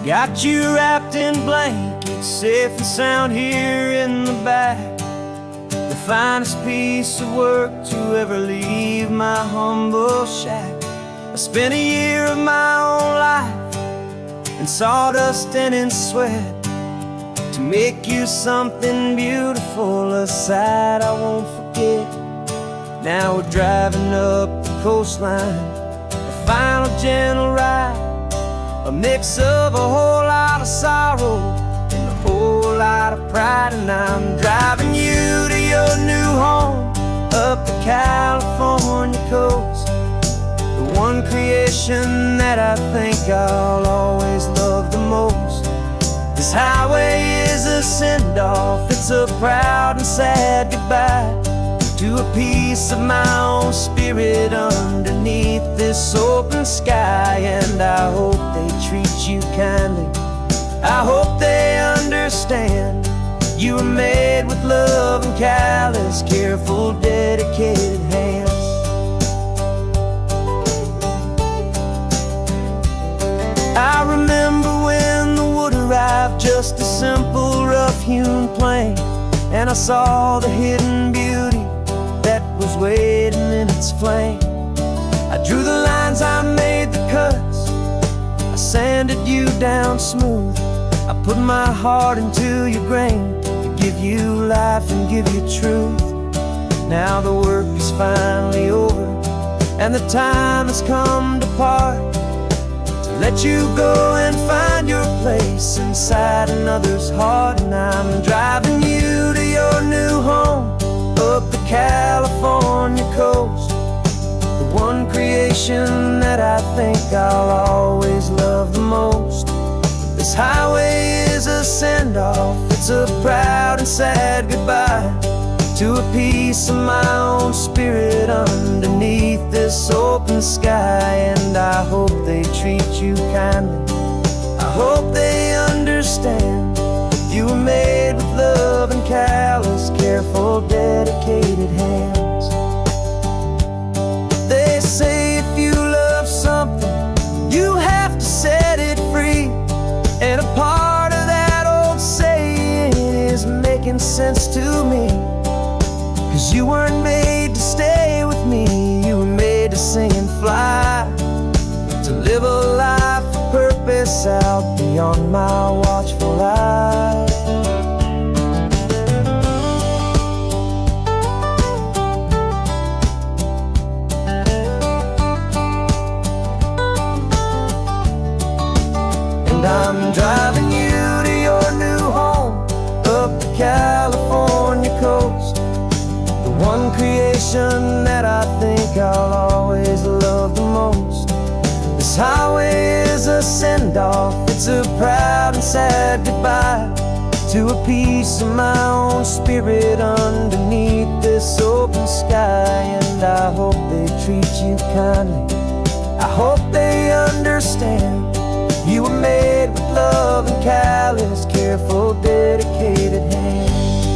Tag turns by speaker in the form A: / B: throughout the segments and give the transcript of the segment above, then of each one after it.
A: Got you wrapped in blankets, safe and sound here in the back. The finest piece of work to ever leave my humble shack. I spent a year of my own life in sawdust and in sweat to make you something beautiful, a sight I won't forget. Now we're driving up the coastline, a final gentle ride, a mix of a whole lot of sorrow and a whole lot of pride. And I'm driving you to your new home up the California coast, the one creation that I think I'll always love the most. This highway is a send-off, it's a proud and sad goodbye to a piece of my own spirit underneath this open sky. And I hope they treat you kindly, I hope they understand you were made with love and callous, careful, dedicated hands. I remember when the wood arrived, just a simple rough-hewn plank, and I saw the hidden beauty that was waiting in its flame. I drew the lines, I made the cuts, I sanded you down smooth. I put my heart into your grain to give you life and give you truth. Now the work is finally over and the time has come to part, to let you go and find your place inside another's heart. And I'm driving you to your new home up the California coast, the one creation that I think I'll always love the most. This highway is a send-off, it's a proud and sad goodbye to a piece of my own spirit underneath this open sky. And I hope they treat you kindly, I hope they understand you were made with love and callous, careful, dedicated hands. They say if you love something, you have to set it free. And a part of that old saying is making sense to me, 'cause you weren't made to stay with me, you were made to sing and fly, to live a life of purpose out beyond my watchful eye. And I'm driving you to your new home up the California coast, the one creation that I think I'll always love the most. This highway is a send-off, it's a proud and sad goodbye to a piece of my own spirit underneath this open sky. And I hope they treat you kindly, I hope they understand you were made with love and callous, careful, dedicated hands.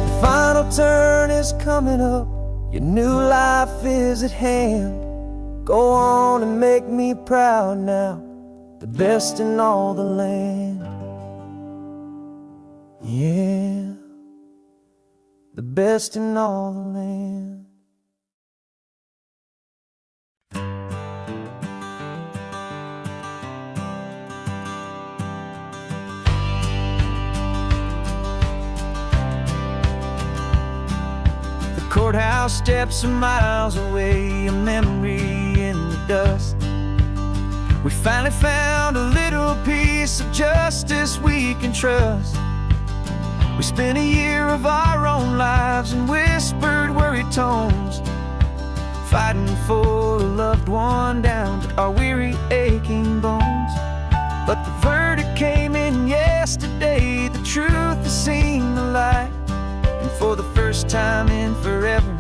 A: The final turn is coming up, your new life is at hand. Go on and make me proud now, the best in all the land. Yeah, the best in all the land. Courthouse steps are miles away, a memory in the dust. We finally found a little piece of justice we can trust. We spent a year of our own lives in whispered, worried tones, fighting for a loved one down to our weary, aching bones. But the verdict came in yesterday, the truth has seen the light. And for the first time in forever,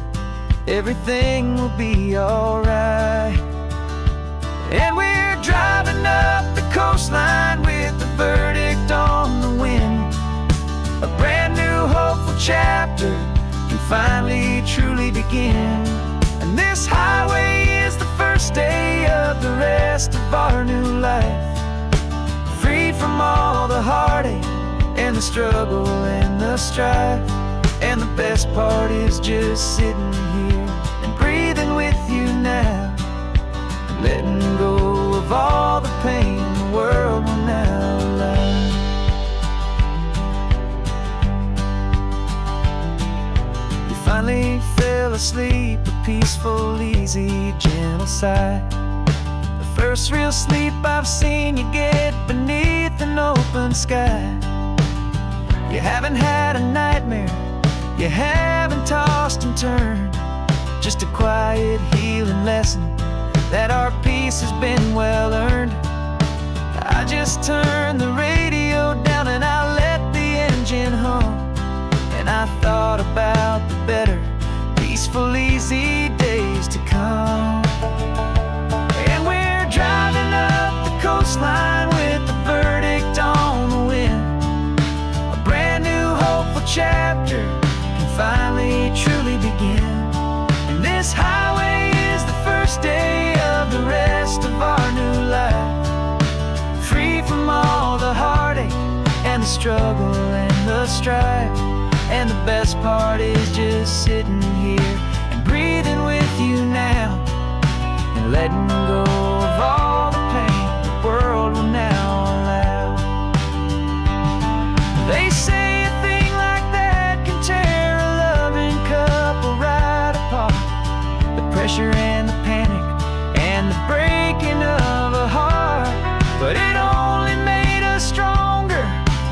A: everything will be alright. And we're driving up the coastline with the verdict on the wind. A brand new hopeful chapter can finally truly begin. And this highway is the first day of the rest of our new life. Freed from all the heartache and the struggle and the strife. And the best part is just sitting here and breathing with you now, letting go of all the pain the world will now allow. You finally fell asleep, a peaceful, easy, gentle sigh. The first real sleep I've seen you get beneath an open sky. You haven't had a nightmare, you haven't tossed and turned, just a quiet healing lesson that our peace has been well earned. I just turned the radio down and I let the engine hum, and I thought about the better, peaceful, easy days to come. And we're driving up the coastline with the verdict on the wind. A brand new hopeful chapter can finally truly begin. And this highway is the first day of the rest of our new life. Free from all the heartache and the struggle and the strife. And the best part is just sitting here and breathing with you now, and letting go of all the pain the world will now allow. They say a thing like that can tear a loving couple right apart. The pressure and the panic and the breaking of a heart. But it only made us stronger,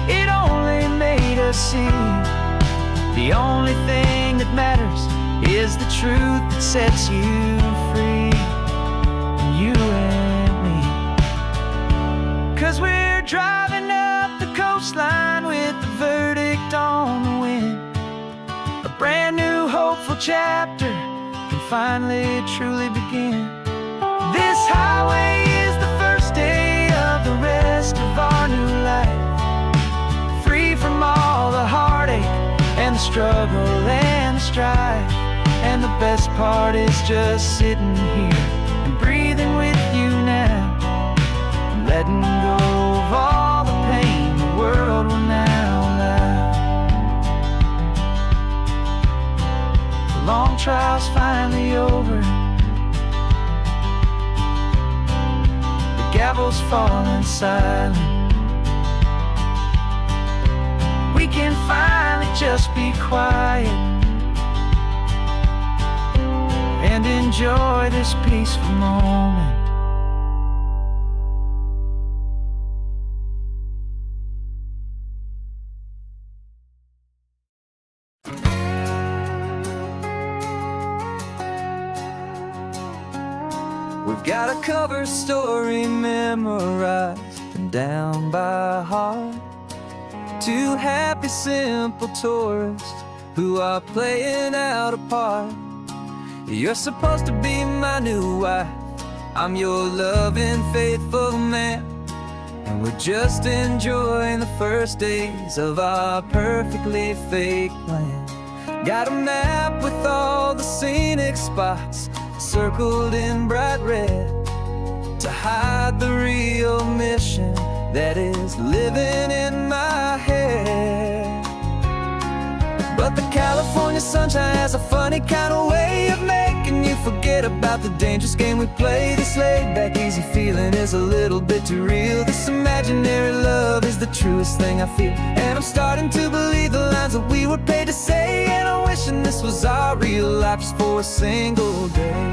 A: it only made us see the only thing that matters is the truth that sets you free, you and me. 'Cause we're driving up the coastline with the verdict on the wind. A brand new hopeful chapter can finally truly begin. This highway is the first day of the rest of our new life. Free from all the heartache and the struggle and the strife. And the best part is just sitting here and breathing with you now, and letting go of all the pain the world will now allow. The long trial's finally over, the gavel's falling silent. We can finally just be quiet and enjoy this peaceful moment. We've got a cover story memorized and down by heart. Two happy, simple tourists who are playing out a part. You're supposed to be my new wife, I'm your loving, faithful man, and we're just enjoying the first days of our perfectly fake plan. Got a map with all the scenic spots circled in bright red to hide the real mission that is living in my head. But the California sunshine has a funny kind of way of making you forget about the dangerous game we play. This laid-back, easy feeling is a little bit too real. This imaginary love is the truest thing I feel, and I'm starting to believe the lines that we were paid to say. And I'm wishing this was our real life just for a single day.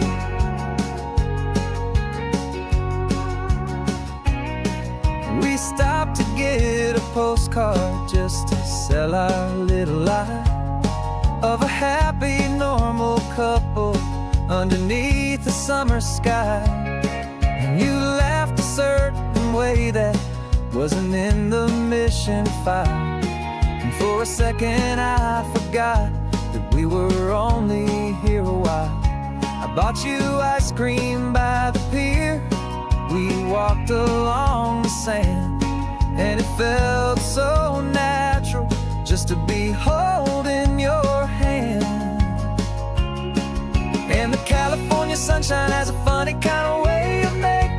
A: We stopped to get a postcard just to sell our little lie of a happy, normal couple underneath the summer sky. And you laughed a certain way that wasn't in the mission file, and for a second I forgot that we were only here a while. I bought you ice cream by the pier, we walked along the sand, and it felt so natural just to be holding your hand. And the California sunshine has a funny kind of way of making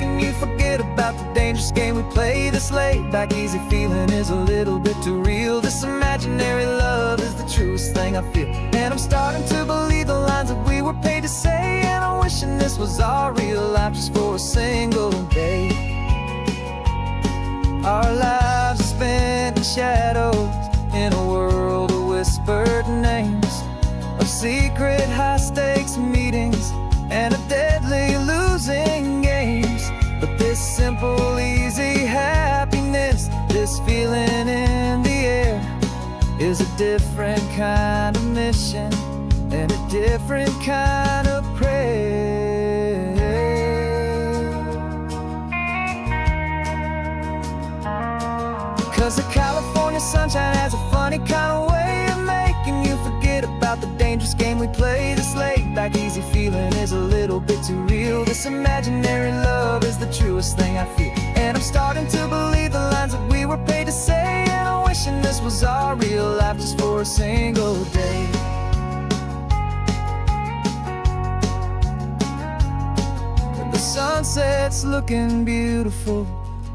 A: This laid-back, easy feeling is a little bit too real. This imaginary love is the truest thing I feel. And I'm starting to believe the lines that we were paid to say. And I'm wishing this was our real life just for a single day. Our lives are spent in shadows, in a world of whispered names, of secret high-stakes meetings and of deadly losing games. But this simple, easy happiness, this feeling in the air, is a different kind of mission and a different kind of prayer. 'Cause the California sunshine has a funny kind of way of making you forget about the dangerous game we play. This laid-back, easy feeling is a little bit too real. This imaginary love is the truest thing I feel. And I'm starting to believe the lines that we were paid to say. And I'm wishing this was our real life just for a single day. When the sunset's looking beautiful,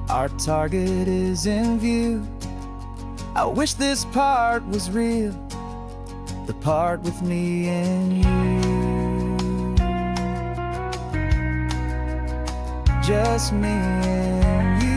A: our target is in view. I wish this part was real, the part with me and you. Just me and you.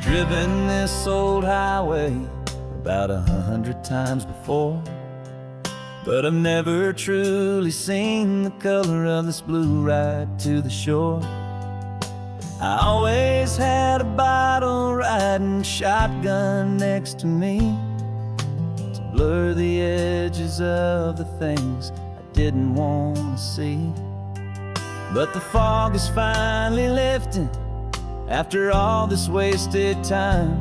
A: Driven this old highway about 100 times before, but I've never truly seen the color of this blue right to the shore. I always had a bottle riding shotgun next to me to blur the edges of the things I didn't want to see. But the fog is finally lifting after all this wasted time,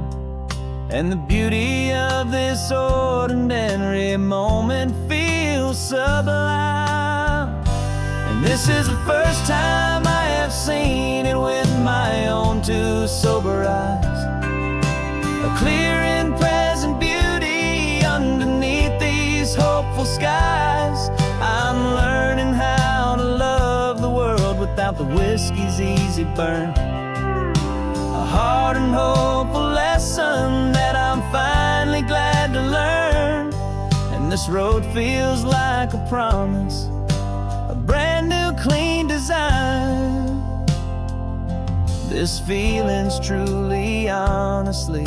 A: and the beauty of this ordinary moment feels sublime. And this is the first time I have seen it with my own two sober eyes, a clear and present beauty underneath these hopeful skies. I'm learning how to love the world without the whiskey's easy burn, a hard and hopeful lesson that I'm finally glad to learn. And this road feels like a promise, a brand new clean design. This feeling's truly, honestly,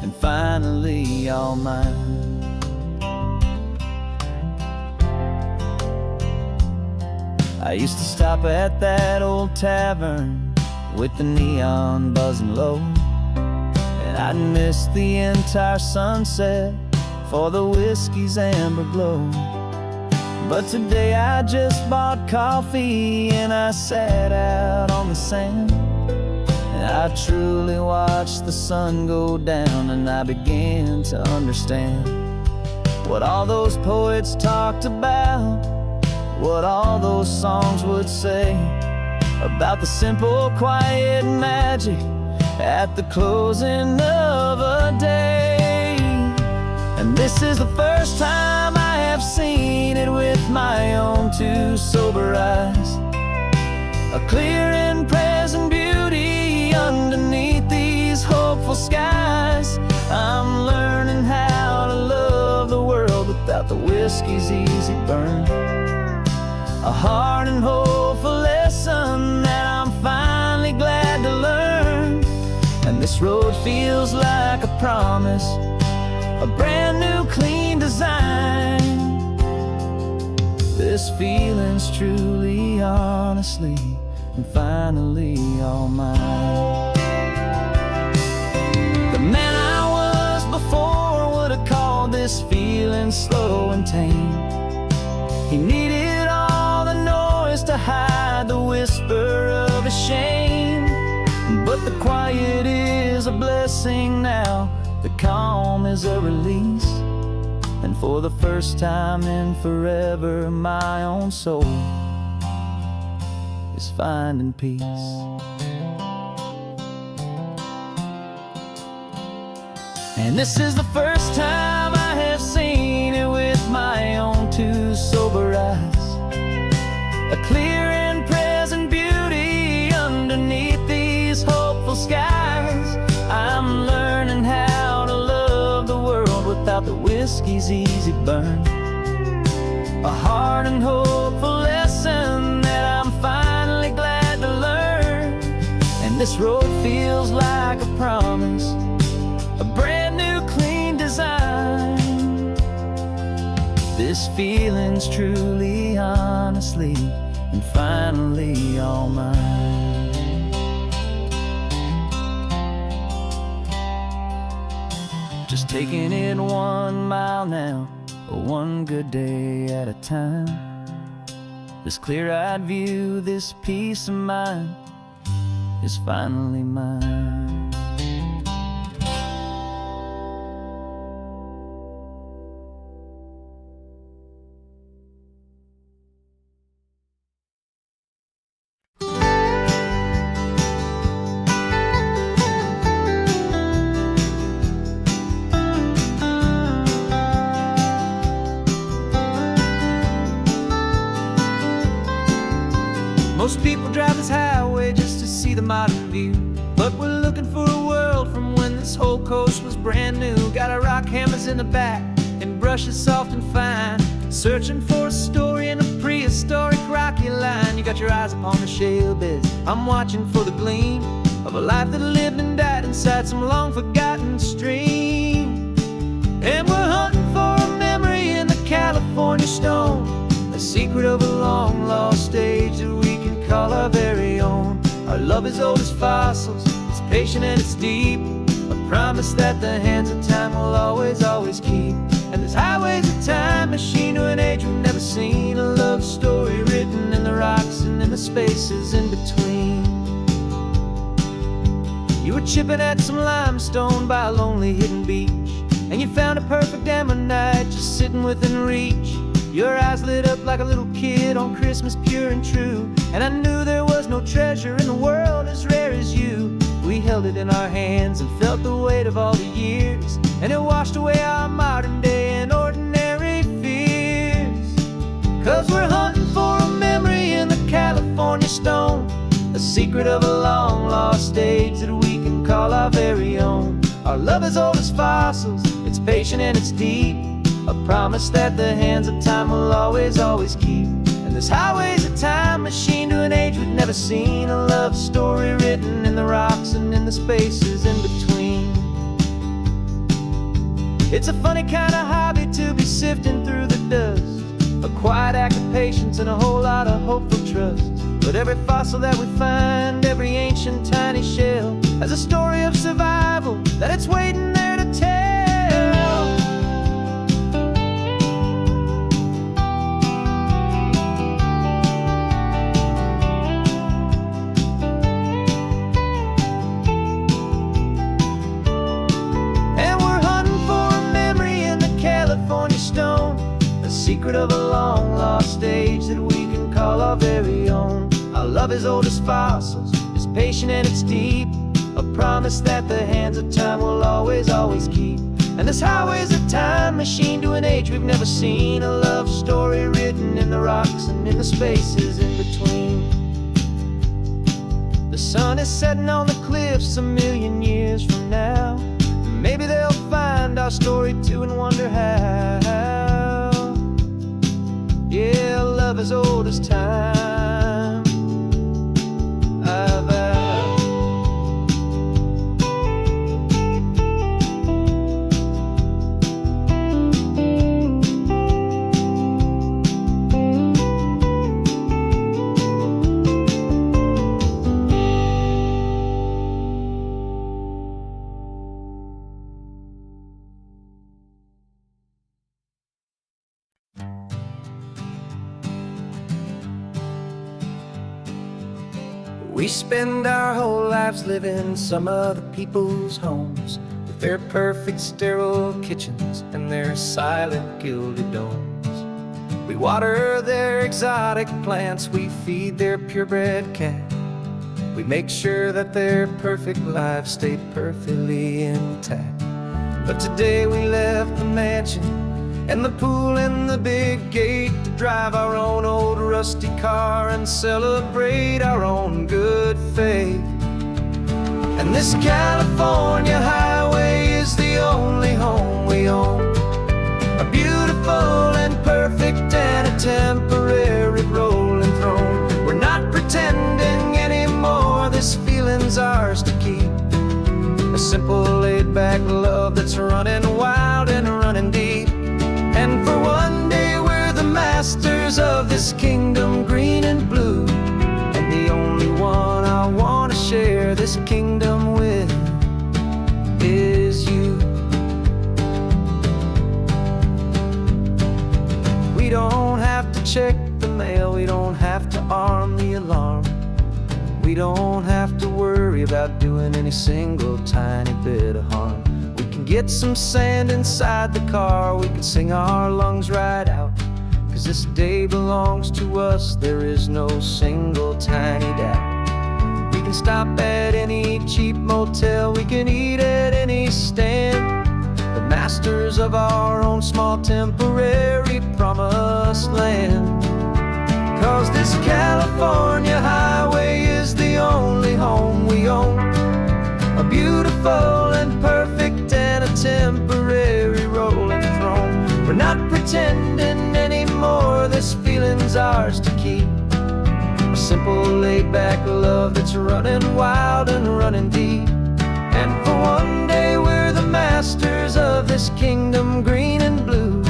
A: and finally all mine. I used to stop at that old tavern with the neon buzzing low, and I'd miss the entire sunset for the whiskey's amber glow. But today I just bought coffee and I sat out on the sand, and I truly watched the sun go down, and I began to understand what all those poets talked about, what all those songs would say about the simple, quiet magic at the closing of a day. And this is the first time I have seen it with my own two sober eyes, a clear and present beauty underneath these hopeful skies. I'm learning how to love the world without the whiskey's easy burn, a hard and hopeful lesson that I'm finally glad to learn. And this road feels like a promise, a brand new clean design. This feeling's truly, honestly, and finally all mine. The man I was before would have called this feeling slow and tame. He needed all the noise to hide the whisper of his shame. But the quiet is a blessing now, the calm is a release. And And for the first time in forever, my own soul is finding peace. And this is the first time I have seen it with my own two sober eyes, a clear and present beauty underneath these hopeful skies. I'm learning how to love the world without the whiskey's easy burn, a hard and hopeful lesson that I'm finally glad to learn. And this road feels like a promise, a brand new clean design. This feeling's truly, honestly, and finally all mine. Just taking it 1 mile now, one good day at a time. This clear-eyed view, this peace of mind is finally mine. Most people drive this highway just to see the modern view, but we're looking for a world from when this whole coast was brand new. Got our rock hammers in the back and brushes soft and fine, searching for a story in a prehistoric rocky line. You got your eyes upon the shale beds, I'm watching for the gleam of a life that lived and died inside some long forgotten stream. And we're hunting for a memory in the California stone, a secret of a long lost age that we can call our very own. Our love is old as fossils, it's patient and it's deep, a promise that the hands of time will always, always keep. And this highway's a time machine to an age we've never seen, a love story written in the rocks and in the spaces in between. You were chipping at some limestone by a lonely hidden beach, and you found a perfect ammonite just sitting within reach. Your eyes lit up like a little kid on Christmas, pure and true, and I knew there was no treasure in the world as rare as you. We held it in our hands and felt the weight of all the years, and it washed away our modern day and ordinary fears. 'Cause we're hunting for a memory in the California stone, a secret of a long lost age that we can call our very own. Our love is old as fossils, it's patient and it's deep, a promise that the hands of time will always, always keep. And this highway's a time machine to an age we've never seen, a love story written in the rocks and in the spaces in between. It's a funny kind of hobby to be sifting through the dust, a quiet act of patience and a whole lot of hopeful trust. But every fossil that we find, every ancient tiny shell, has a story of survival that it's waiting there to tell. Secret of a long lost age that we can call our very own. Our love is old as fossils, it's patient and it's deep, a promise that the hands of time will always, always keep. And this highway's a time machine to an age we've never seen, a love story written in the rocks and in the spaces in between. The sun is setting on the cliffs a million years from now, maybe they'll find our story too and wonder how. Yeah, love is old as time, I vow. We spend our whole lives living some other people's homes, with with their perfect sterile kitchens and their silent gilded domes. We water their exotic plants, we feed their purebred cat. We make sure that their perfect lives stay perfectly intact. But today we left the mansion and the pool and the big gate to drive our own old rusty car and celebrate our own good faith. And this California highway is the only home we own, a beautiful and perfect and a temporary rolling throne. We're not pretending anymore, this feeling's ours to keep, a simple laid-back love that's running wild and running deep. And for one day we're the masters of this kingdom green and blue, and the only one I want to share this kingdom with is you. We don't have to check the mail, we don't have to arm the alarm, we don't have to worry about doing any single tiny bit of harm. We can get some sand inside the car, we can sing our lungs right out, 'cause this day belongs to us, there is no single tiny doubt. We can stop at any cheap motel, we can eat at any stand, the masters of our own small temporary promised land. 'Cause this California highway is the only home we own, a beautiful and perfect and a temporary rolling throne. We're not pretending anymore, this feeling's ours to keep, a simple laid-back love that's running wild and running deep. And for one day we're the masters of this kingdom green and blue,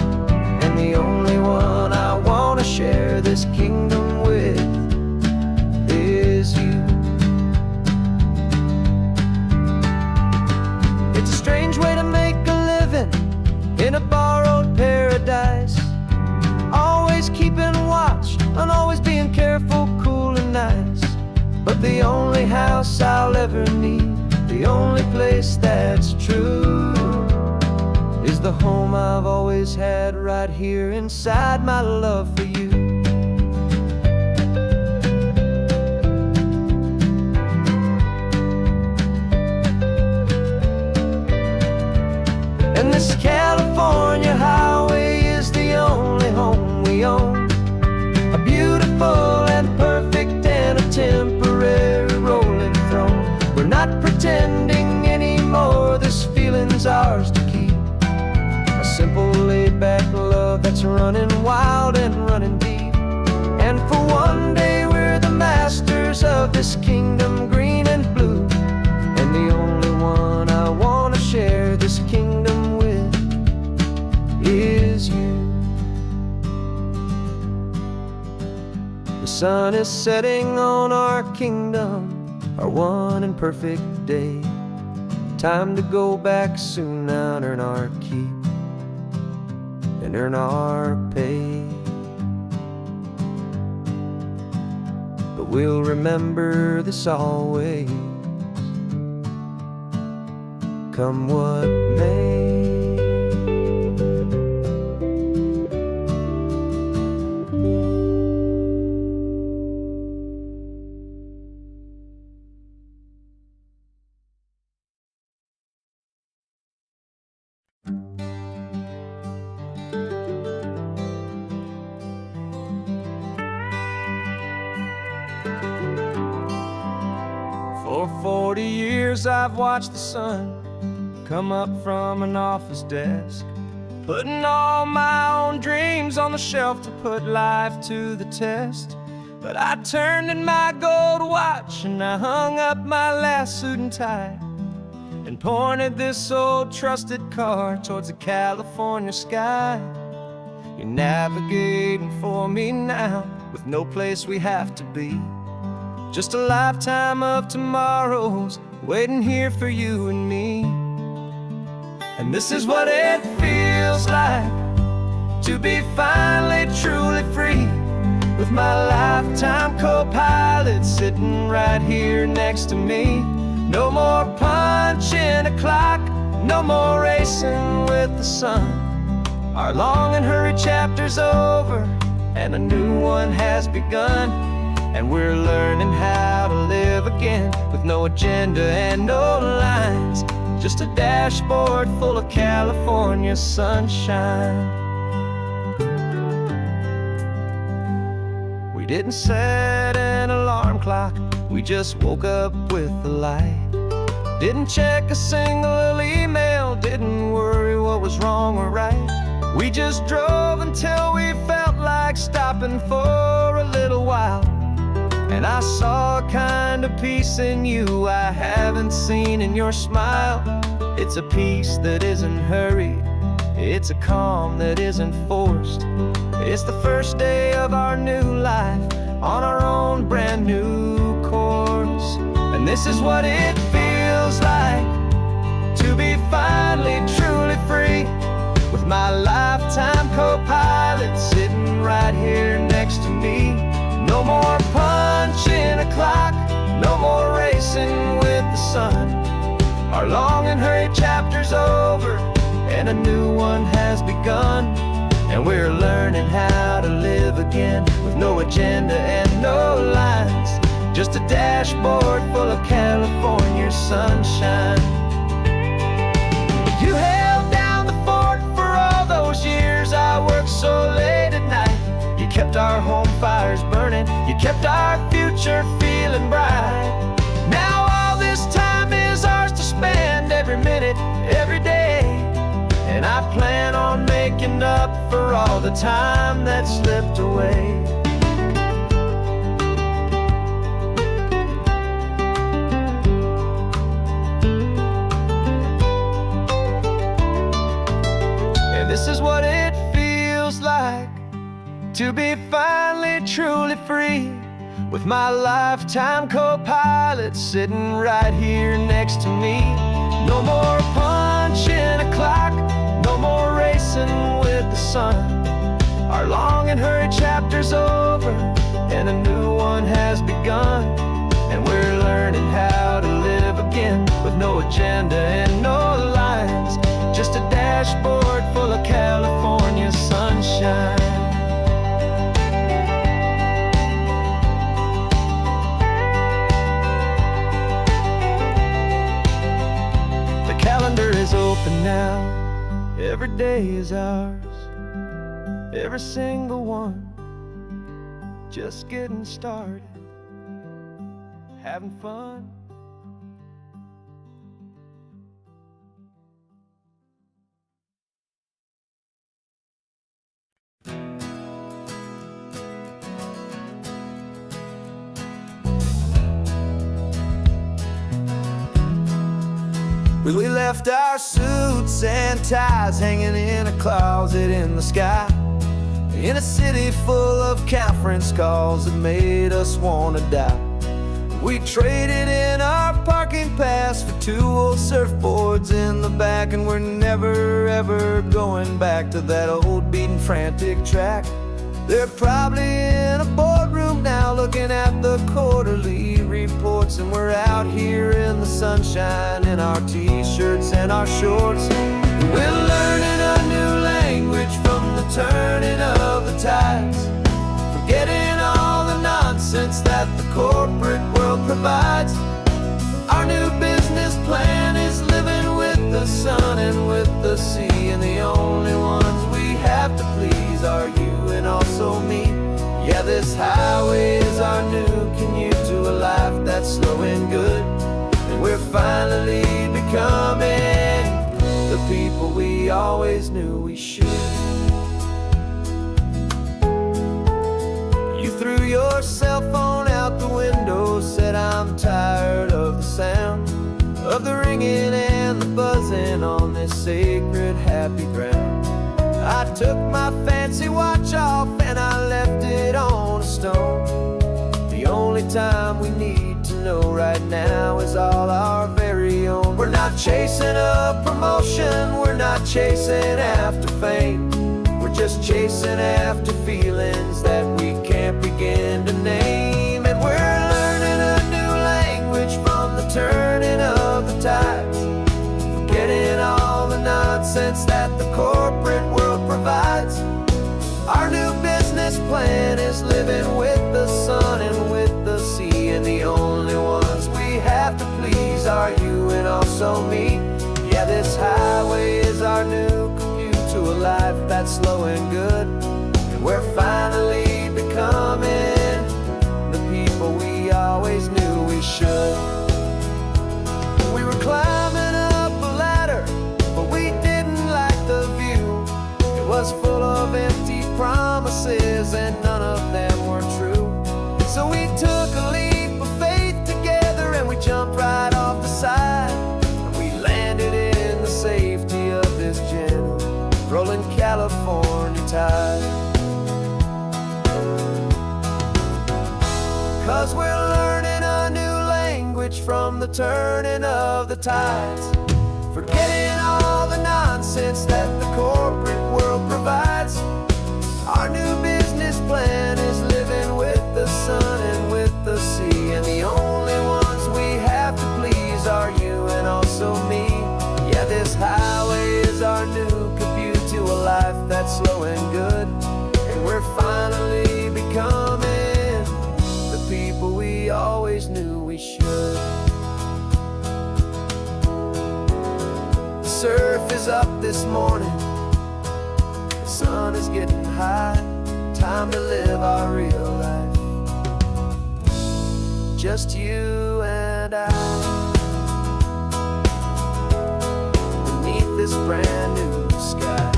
A: and the only one I want to share this kingdom with is you. It's a strange way to make a living in a borrowed paradise, always keeping watch and always being careful, cool and nice. But the only house I'll ever need, the only place that's true, is the home I've always had right here inside my love for you. And this California highway is the only home we own, a beautiful and perfect and a temporary rolling throne. We're not pretending anymore, this feeling's ours to keep, a simple laid-back love that's running wild and running deep. And for one day we're the masters of this kingdom green and blue, and the only one I want to share this kingdom with is you. The sun is setting on our kingdom, our one and perfect day. Time to go back soon now and earn our keep and earn our pay. But we'll remember this always, come what may. For 40 years I've watched the sun come up from an office desk, putting all my own dreams on the shelf to put life to the test. But I turned in my gold watch and I hung up my last suit and tie and pointed this old trusted car towards the California sky. You're navigating for me now with no place we have to be, just a lifetime of tomorrows waiting here for you and me. And this is what it feels like to be finally truly free, with my lifetime co-pilot sitting right here next to me. No more punching a clock, No more racing with the sun. Our long and hurried chapter's over, and a new one has begun. And we're learning how to live again, with no agenda and no lines, just a dashboard full of California sunshine. We didn't set an alarm clock, we just woke up with the light. Didn't check a single email, didn't worry what was wrong or right. We just drove until we felt like stopping for a little while. And I saw a kind of peace in you I haven't seen in your smile. It's a peace that isn't hurried, it's a calm that isn't forced. It's the first day of our new life, on our own brand new course. And this is what it feels like to be finally truly free, with my lifetime co-pilot sitting right here next to me. No more punching a clock, no more racing with the sun. Our long and hurried chapter's over, and a new one has begun. And we're learning how to live again, with no agenda and no lines, just a dashboard full of California sunshine. You held down the fort for all those years I worked so late at night. You kept our home fires burning, you kept our future feeling bright. Now all this time is ours to spend, every minute, every day. And I plan on making up for all the time that slipped away. And this is what it feels like to be finally truly free, with my lifetime co-pilot sitting right here next to me. No more punching a clock, no more racing with the sun. Our long and hurried chapter's over, and a new one has begun. And we're learning how to live again, with no agenda and no lines, just a dashboard full of California sunshine. The calendar is open now, every day is ours, every single one, just getting started, having fun. We left our suits and ties hanging in a closet in the sky, in a city full of conference calls that made us wanna die. We traded in our parking pass for 2 old surfboards in the back, and we're never ever going back to that old beaten frantic track. They're probably in a boardroom now looking at the quarterly reports, and we're out here in the sunshine in our t-shirts and our shorts. We're learning a new language from the turning of the tides, forgetting all the nonsense that the corporate world provides. Our new business plan is living with the sun and with the sea, and the only ones we have to please are you and also me. Yeah, this highway is our new commute to a life that's slow and good, and we're finally becoming the people we always knew we should. You threw your cell phone out the window, said I'm tired of the sound of the ringing and the buzzing on this sacred happy ground. I took my fancy watch off and I left it on a stone. The only time we need to know right now is all our very own. We're not chasing a promotion, we're not chasing after fame, we're just chasing after feelings that we can't begin to name. And we're learning a new language from the turning of the tides, forgetting all switch from the turning of the tides. Forgetting all the nonsense that the corporate world provides. Our new business plan is living with the sun and with the sea, and the only ones we have to please are you and also me. Yeah, this highway is our new commute to a life that's slow and good, and we're finally becoming the people we always knew we should. The surf is up this morning, the sun is getting high. Time to live our real life, just you and I, beneath this brand new sky.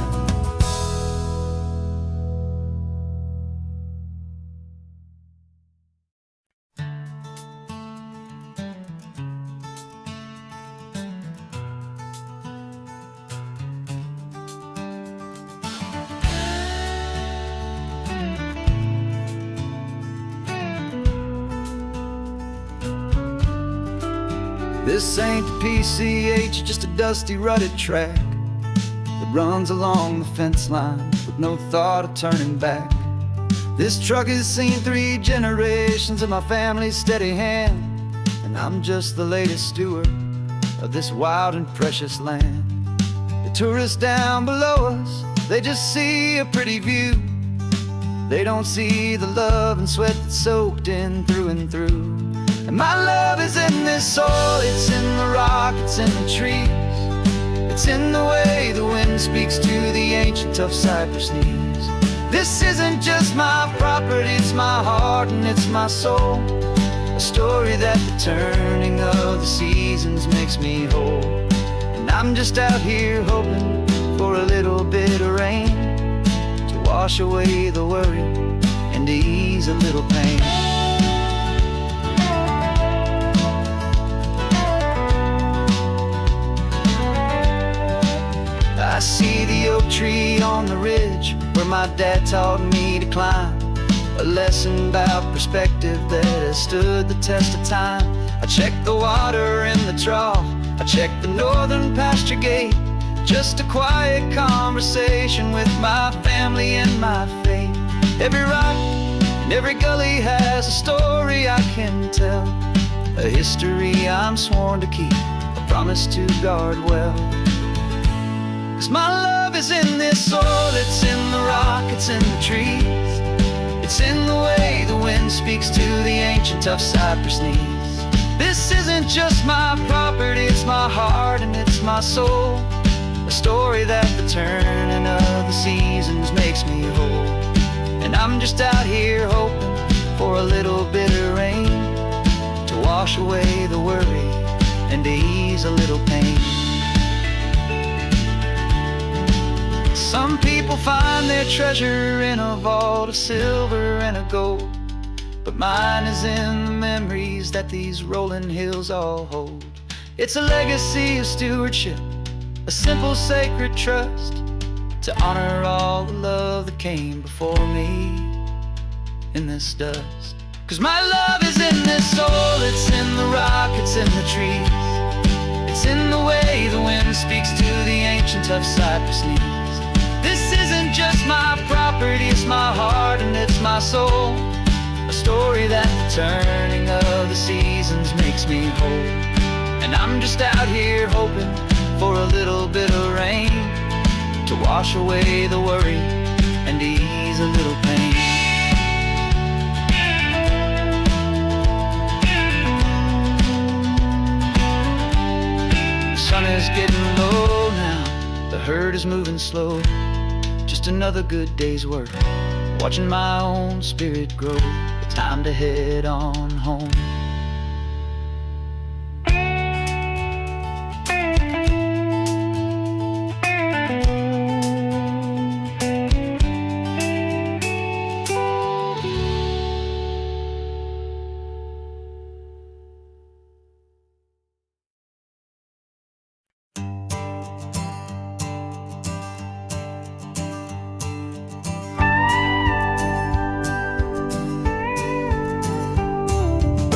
A: This ain't the PCH, just a dusty rutted track that runs along the fence line with no thought of turning back. This truck has seen 3 generations of my family's steady hand, and I'm just the latest steward of this wild and precious land. The tourists down below us, they just see a pretty view. They don't see the love and sweat that's soaked in through and through. And my love is in this soil, it's in the rock, it's in the trees. It's in the way the wind speaks to the ancient tough cypress knees. This isn't just my property, it's my heart and it's my soul. A story that the turning of the seasons makes me whole. And I'm just out here hoping for a little bit of rain to wash away the worry and to ease a little pain. I see the oak tree on the ridge where my dad taught me to climb, a lesson about perspective that has stood the test of time. I check the water in the trough, I check the northern pasture gate, just a quiet conversation with my family and my faith. Every rock and every gully has a story I can tell, a history I'm sworn to keep, a promise to guard well. 'Cause my love is in this soil, it's in the rock, it's in the trees. It's in the way the wind speaks to the ancient tough cypress knees. This isn't just my property, it's my heart and it's my soul. A story that the turning of the seasons makes me whole. And I'm just out here hoping for a little bit of rain to wash away the worry and to ease a little pain. Some people find their treasure in a vault of silver and of gold, but mine is in the memories that these rolling hills all hold. It's a legacy of stewardship, a simple sacred trust, to honor all the love that came before me in this dust. 'Cause my love is in this soil, it's in the rock, it's in the trees. It's in the way the wind speaks to the ancient tough cypress knees. This isn't just my property, it's my heart and it's my soul. A story that the turning of the seasons makes me whole. And I'm just out here hoping for a little bit of rain to wash away the worry and ease a little pain. The sun is getting low now, the herd is moving slow. Just another good day's work, watching my own spirit grow. Time to head on home.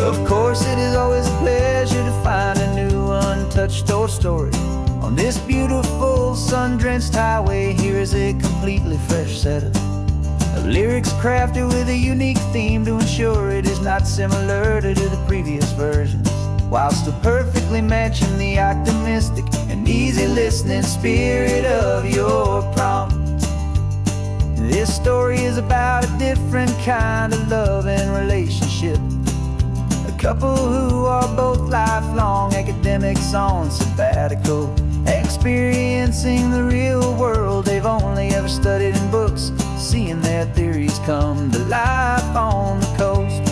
A: Of course it is always a pleasure pleasure to find a new untouched old story. On this beautiful sun-drenched highway, here is a completely fresh set of lyrics crafted with a unique theme to ensure it is not similar to the previous versions, while still perfectly matching the optimistic and easy listening spirit of your prompt. This story is about a different kind of love and relationship. A couple who are both lifelong academics on sabbatical, experiencing the real world they've only ever studied in books, seeing their theories come to life on the coast.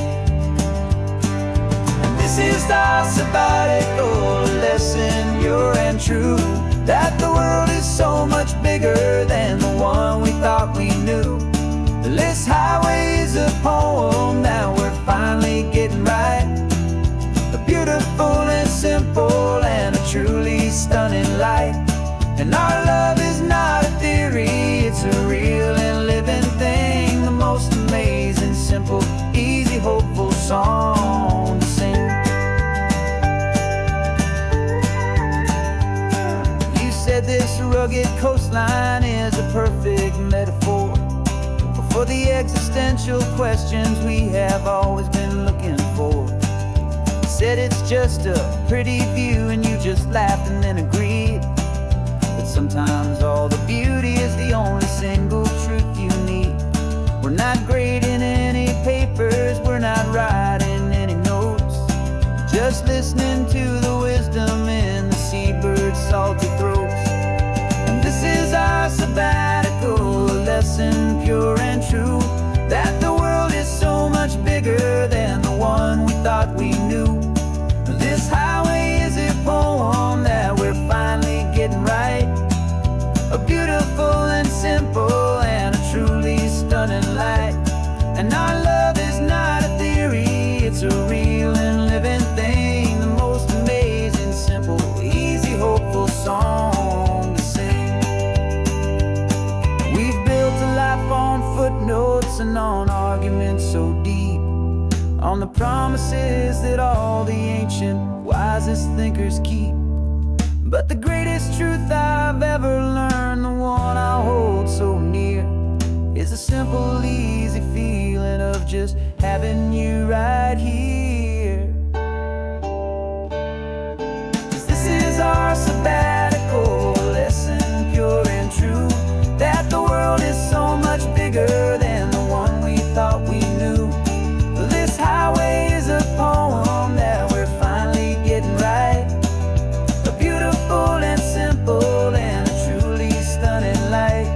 A: And this is our sabbatical lesson, pure and true, that the world is so much bigger than the one we thought we knew. This highway is a poem that we're finally getting right. A beautiful and simple and a truly stunning light. And our love is not a theory, it's a real and living thing. The most amazing, simple, easy, hopeful song to sing. You said this rugged coastline is a perfect metaphor for the existential questions we have always been looking for. You said it's just a pretty view and you just laughed and then agreed. But sometimes all the beauty is the only single truth you need. We're not grading any papers, we're not writing any notes, just listening to the wisdom in the seabird's salty throats. And this is our sabbatical lesson, pure and true, that the world is so much bigger than the one we thought we knew. This highway is a poem that we're finally getting right. A beautiful and simple and a truly stunning light. And our love is not a theory, it's a real and living thing. The most amazing, simple, easy, hopeful song to sing. We've built a life on footnotes and on arguments so deep, on the promises that all the ancient, wisest thinkers keep. But the greatest truth I've ever learned, the one I hold so near, is a simple, easy feeling of just having you right here. 'Cause this is our sabbatical lesson, pure and true, that the world is so much bigger than the one we thought we knew. This highway is a poem that we're finally getting right. A beautiful and simple and a truly stunning light.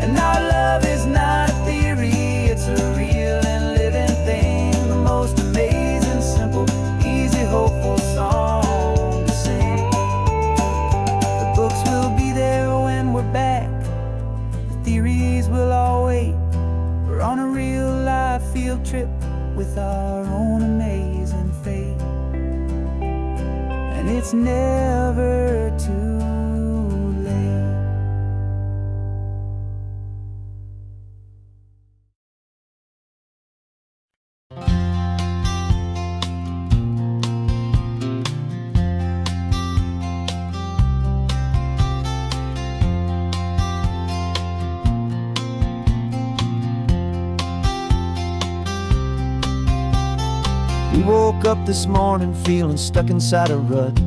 A: And our love is not a theory, it's a real and living thing. The most amazing, simple, easy, hopeful song to sing. The books will be there when we're back, the theories will all wait. We're on a real life field trip with our own amazing fate. And it's never too late. We woke up this morning feeling stuck inside a rut.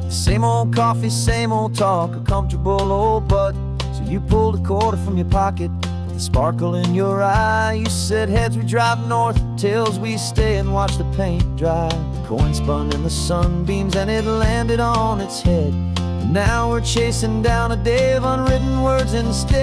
A: Same old coffee, same old talk, a comfortable old butt. So you pulled a quarter from your pocket with a sparkle in your eye. You said heads we drive north, tails we stay and watch the paint dry. The coin spun in the sunbeams and it landed on its head. And now we're chasing down a day of unwritten words instead.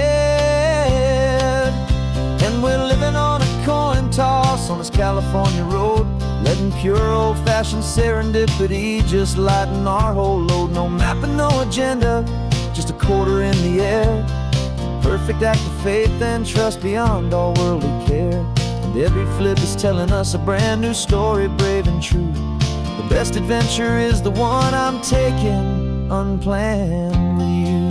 A: And we're living on a coin toss on this California road, letting pure old-fashioned serendipity just lighten our whole load. No map and no agenda, just a quarter in the air. Perfect act of faith and trust beyond all worldly care. And every flip is telling us a brand new story, brave and true. The best adventure is the one I'm taking unplanned with you.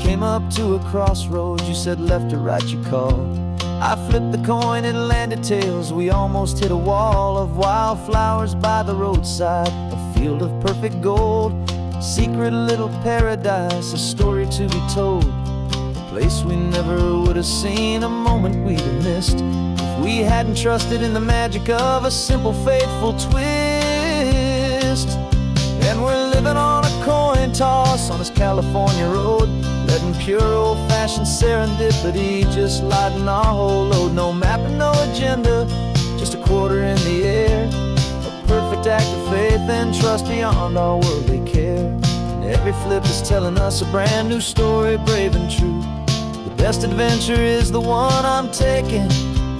A: Came up to a crossroads, you said left or right you called. I flipped the coin, it landed tails. We almost hit a wall of wildflowers by the roadside, a field of perfect gold, secret little paradise, a story to be told, a place we never would have seen, a moment we'd have missed if we hadn't trusted in the magic of a simple, faithful twist. And we're living on a coin toss on this California road, letting pure old-fashioned serendipity just lighten our whole load. No map and no agenda, just a quarter in the air, a perfect act of faith and trust beyond our worldly care. And every flip is telling us a brand new story, brave and true. The best adventure is the one I'm taking,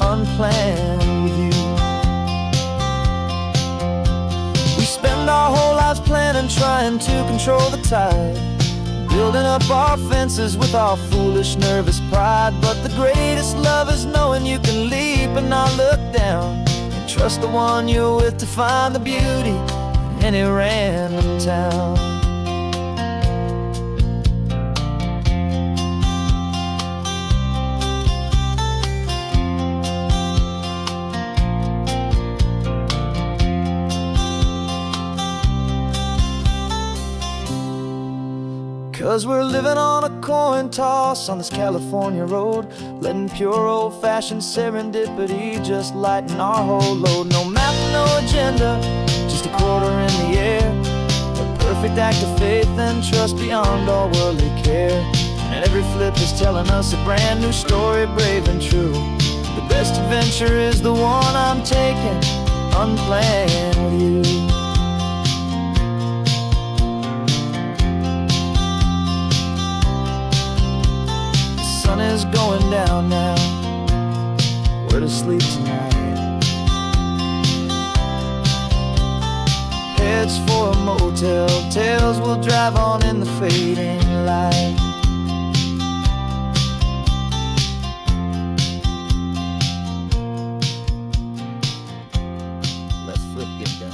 A: unplanned with you. We spend our whole lives planning, trying to control the tide, building up our fences with our foolish, nervous pride. But the greatest love is knowing you can leap and not look down, and trust the one you're with to find the beauty in any random town. 'Cause we're living on a coin toss on this California road, letting pure old-fashioned serendipity just lighten our whole load. No map, no agenda, just a quarter in the air, a perfect act of faith and trust beyond all worldly care. And every flip is telling us a brand new story, brave and true. The best adventure is the one I'm taking, unplanned with you. The sun is going down now, we're to sleep tonight. Heads for a motel, tails will drive on in the fading light. Let's flip get done.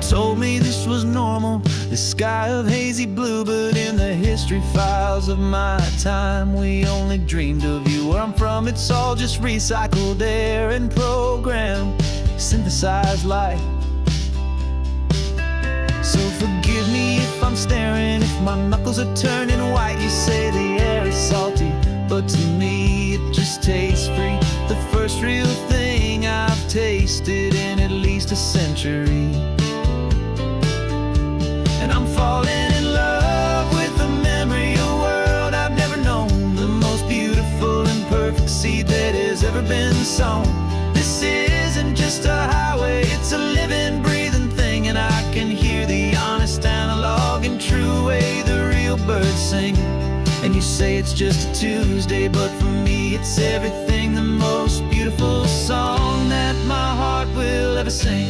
A: Told me this was normal, this sky of hazy blue, but in the history files of my time, we only dreamed of you. Where I'm from, it's all just recycled air and programmed, synthesized light. So forgive me if I'm staring, if my knuckles are turning white. You say the air is salty, but to me it just tastes free. The first real thing I've tasted in at least a century. And I'm falling in love with the memory of a world I've never known, the most beautiful and perfect seed that has ever been sown. This isn't just a highway, it's a living, breathing thing, and I can hear the honest, analog, and true way the real birds sing. And you say it's just a Tuesday, but for me it's everything, the most beautiful song that my heart will ever sing.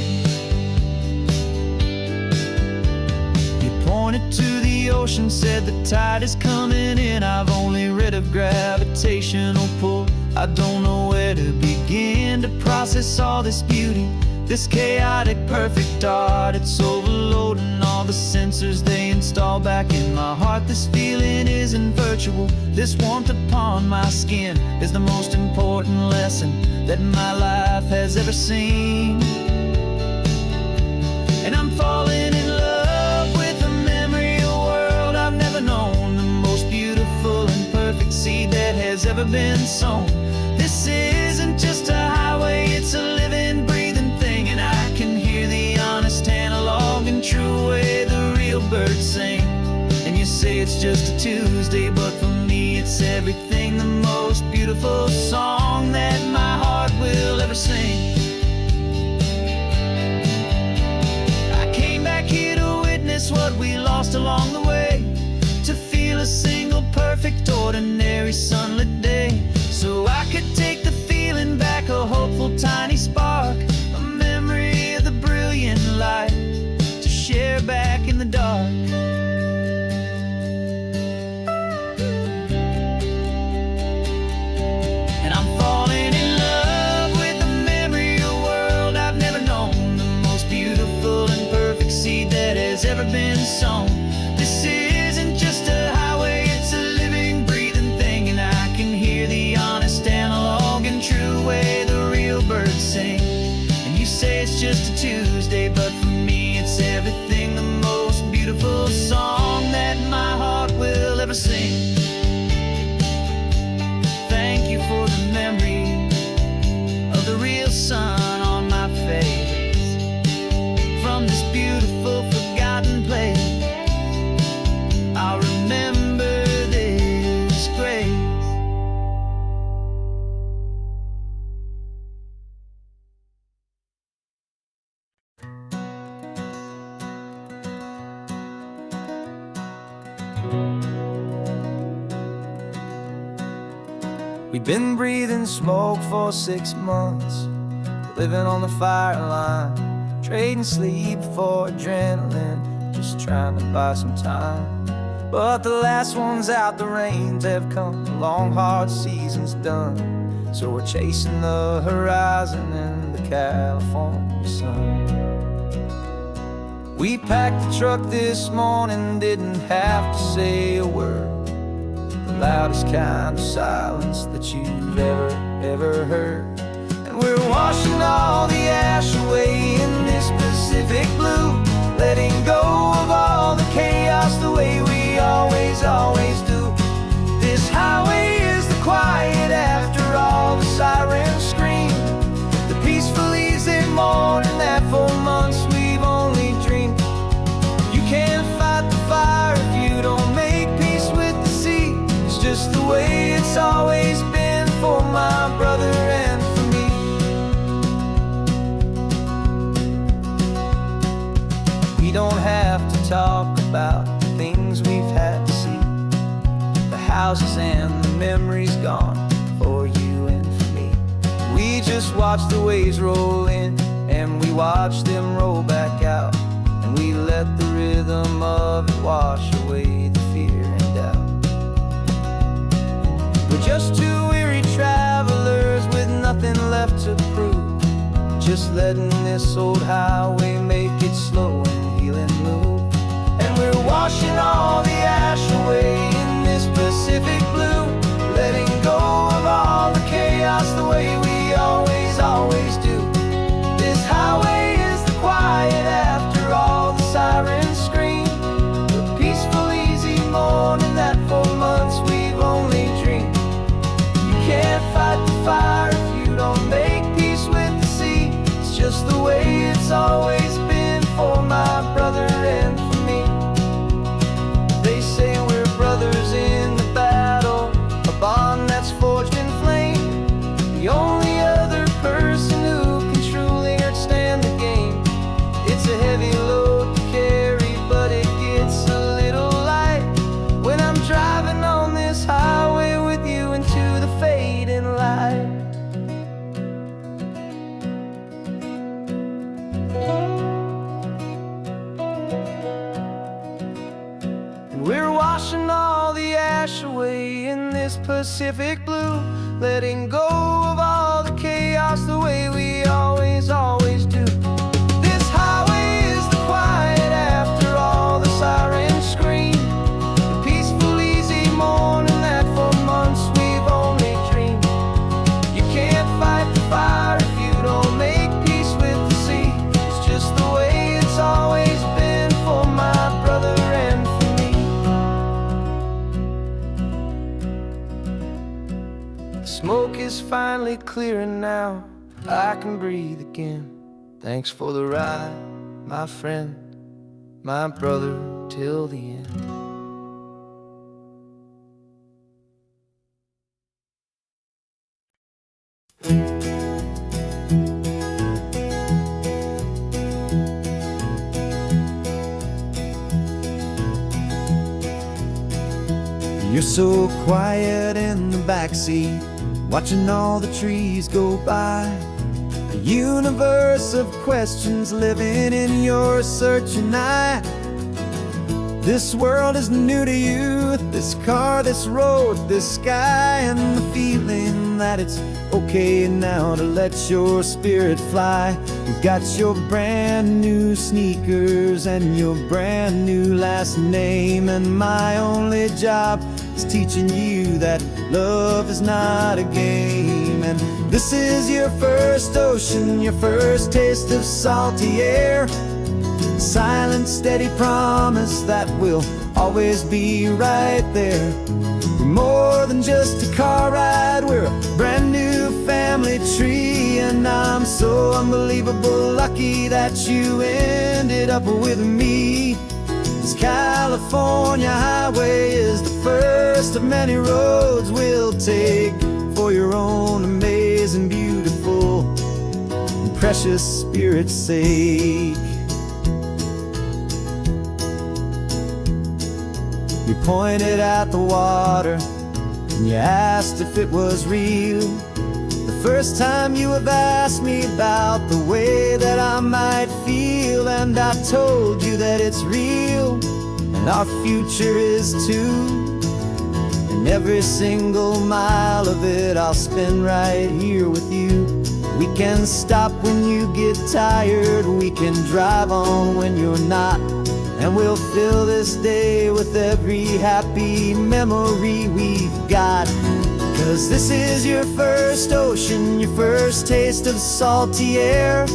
A: Pointed to the ocean, said the tide is coming in. I've only read of gravitational pull, I don't know where to begin to process all this beauty, this chaotic perfect art. It's overloading all the sensors they install back in my heart. This feeling isn't virtual, this warmth upon my skin is the most important lesson that my life has ever seen. And I'm falling in love known, the most beautiful and perfect seed that has ever been sown. This isn't just a highway, it's a living, breathing thing, and I can hear the honest, analog, and true way the real birds sing. And you say it's just a Tuesday, but for me it's everything, the most beautiful song that my heart will ever sing. I came back here to witness what we lost along the way, to feel a single perfect ordinary sunlit day, so I could take the feeling back, a hopeful tiny spark, a memory of the brilliant light to share back in the dark. been sown. This isn't just a highway, it's a living, breathing thing. And I can hear the honest analog and true way the real birds sing. And you say it's just a Tuesday, but for me it's everything, the most beautiful song that my heart will ever sing. Thank you for the memory of the real sun on my face, from this beautiful forgotten place. I'll remember this grace. We've been breathing smoke for 6 months, living on the fire line, trading sleep for adrenaline, just trying to buy some time. But the last one's out, the rains have come, the long hard season's done. So we're chasing the horizon in the California sun. We packed the truck this morning, didn't have to say a word. The loudest kind of silence that you've ever heard. And we're washing all the ash away in this Pacific blue, letting go of all the chaos the way we always do. This highway is the quiet after all the sirens scream, the peaceful easy morning that for months we've only dreamed. You can't fight the fire if you don't make peace with the sea. It's just the way it's always been for my brother and for me. We don't have to talk about the things we've had to see, the houses and the memories gone for you and for me. We just watch the waves roll in and we watch them roll back out, and we let the rhythm of it wash away the fear and doubt. We're just two weary travelers with nothing left to prove, just letting this old highway make it slow and healing move. And we're washing all the ash away in this Pacific blue, letting go of all the chaos the way we always do. This highway is the quiet after all the sirens scream, the peaceful easy morning that for months we've only dreamed. You can't fight the fire if you don't make peace with the sea. It's just the way it's always been for my brother and for me. They say we're brothers in the battle, a bond that's forged in flame. The only other person who can truly understand the game. It's a heavy load to carry, but it gets a little light when I'm driving on this highway with you into the fading light. And we're washing all the ash away in this Pacific blue, letting go of all the chaos the way we always do. This highway is the quiet after all the sirens scream, the peaceful easy morning that for months we've only dreamed. You can't fight the fire if you don't make peace with the sea. It's just the way it's always been for my brother and for me. The smoke is finally clearing now, I can breathe again. Thanks for the ride, my friend, my brother, till the end.
B: You're so quiet in the backseat, watching all the trees go by. A universe of questions living in your searching eye. This world is new to you, this car, this road, this sky, and the feeling that it's okay now to let your spirit fly. You've got your brand new sneakers and your brand new last name, and my only job is teaching you that love is not a game. And this is your first ocean, your first taste of salty air, a silent, steady promise that we'll always be right there. We're more than just a car ride, we're a brand new family tree, and I'm so unbelievable lucky that you ended up with me. This California highway is the first of many roads we'll take for your own amazing, beautiful, and precious spirit's sake. You pointed at the water and you asked if it was real. The first time you have asked me about the way that I might feel, and I told you that it's real and our future is too. And every single mile of it I'll spend right here with you. We can stop when you get tired, we can drive on when you're not, and we'll fill this day with every happy memory we've got. 'Cause this is your first ocean, your first taste of salty air,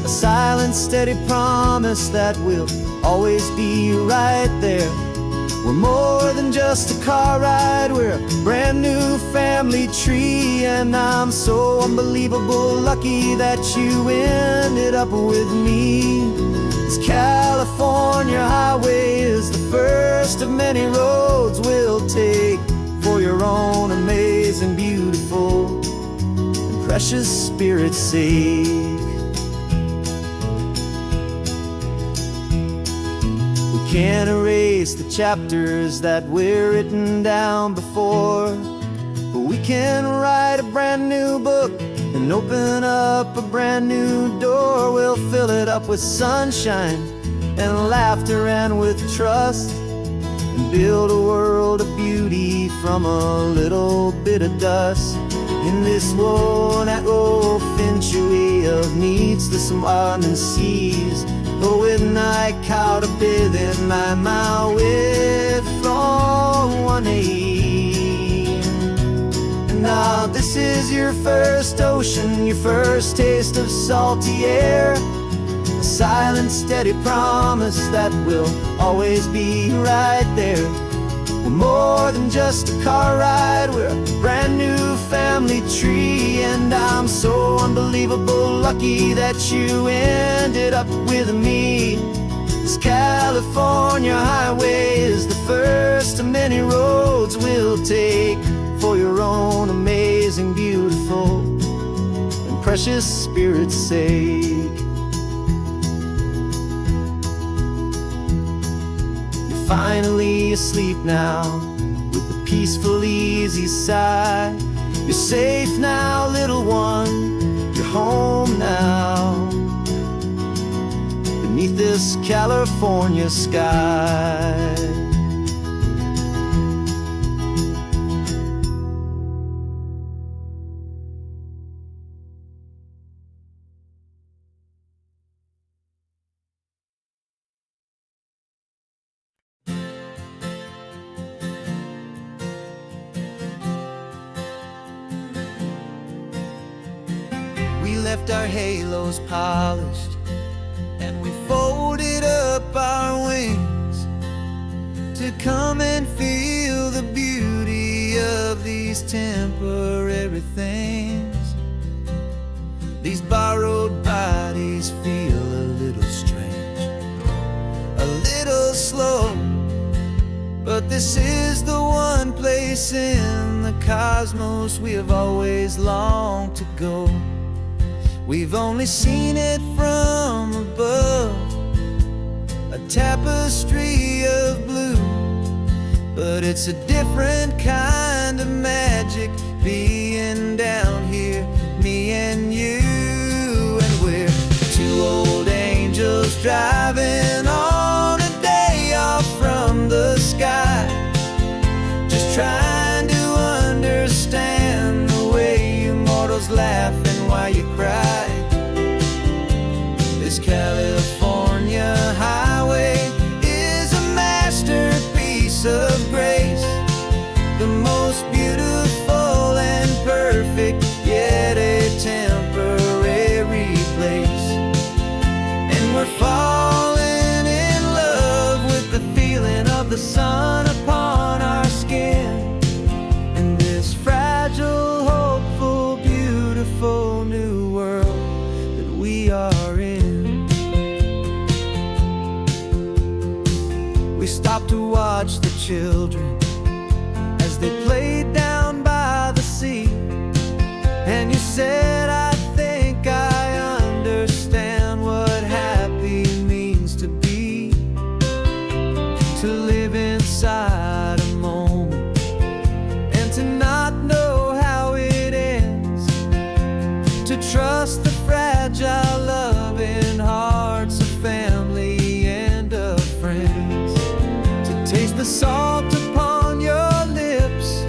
B: a silent, steady promise that we'll always be right there. We're more than just a car ride, we're a brand new family tree, and I'm so unbelievable lucky that you ended up with me. This California highway is the first of many roads we'll take for your own amazing, beautiful, and precious spirit's sake. We can't erase the chapters that we're written down before, but we can write a brand new book and open up a brand new door. We'll fill it up with sunshine and laughter and with trust, and build a world of beauty from a little bit of dust. In this world that finchuí of needs to some and seas, but with night caught a bit in my way from one aid. And now this is your first ocean, your first taste of salty air, a silent, steady promise that we'll always be right there. We're more than just a car ride, we're a brand new family tree, and I'm so unbelievable lucky that you ended up with me. This California highway is the first of many roads we'll take for your own amazing, beautiful, and precious spirit's sake. You're finally asleep now with a peaceful, easy sigh. You're safe now, little one, you're home now, beneath this California sky. We left our halos polished, and we folded up our wings to come and feel the beauty of these temporary things. These borrowed bodies feel a little strange, a little slow, but this is the one place in the cosmos we have always longed to go. We've only seen it from above, a tapestry of blue, but it's a different kind of magic being down here, me and you. And we're two old angels driving on a day off from immortals laughing while you cry. This California highway is a masterpiece of grace, the most beautiful and perfect, yet a temporary place. And we're falling in love with the feeling of the sun upon our skin, in this fragile, hopeful, beautiful new world that we are in. We stopped to watch the children as they played down by the sea, and you said, I think I understand what happy means to be, to live inside a moment and to not know how it ends, to trust the fragile loving hearts of family and of friends, to taste the salt upon your lips,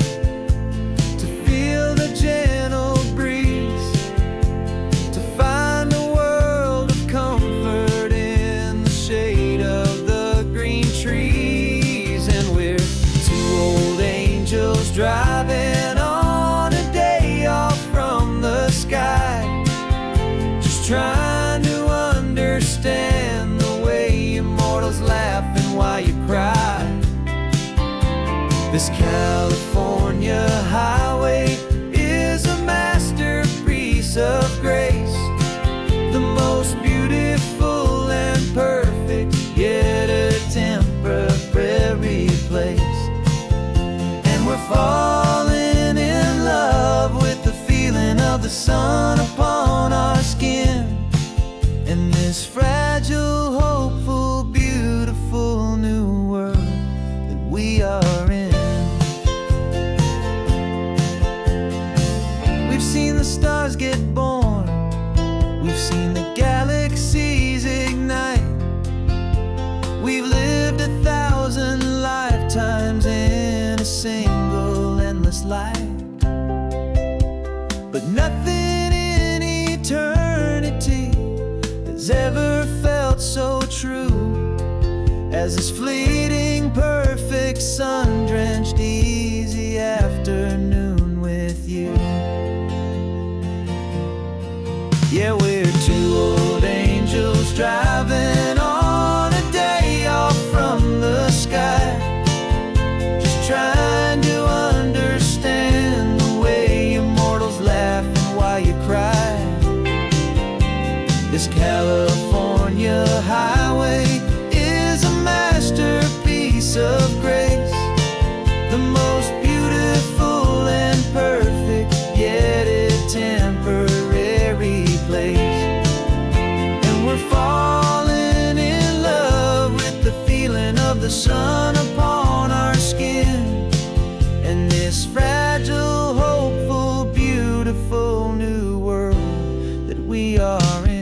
B: to feel the gentle breeze, to find a world of comfort in the shade of the green trees. And we're two old angels driving on a day off from the sky, just trying to understand the way immortals laughing while you cry. This California highway is a masterpiece of grace, the most beautiful and perfect, yet a temporary place. And we're falling in love with the feeling of the sun upon our skin, in this fragile, hopeful, beautiful new world that we are in. We've seen the stars get born, we've seen the galaxies ignite, we've lived 1,000 lifetimes in a single endless life. But nothing in eternity has ever felt so true as this fleeting, perfect, sun-drenched, easy afternoon with you. Yeah, we're two old angels driving on a day off from the sky, just trying to understand the way immortals laughing while you cry. This California highway is a masterpiece of grace, the most beautiful and perfect, yet a temporary place. And we're falling in love with the feeling of the sun upon our skin, and this fragile, hopeful, beautiful new world that we are in.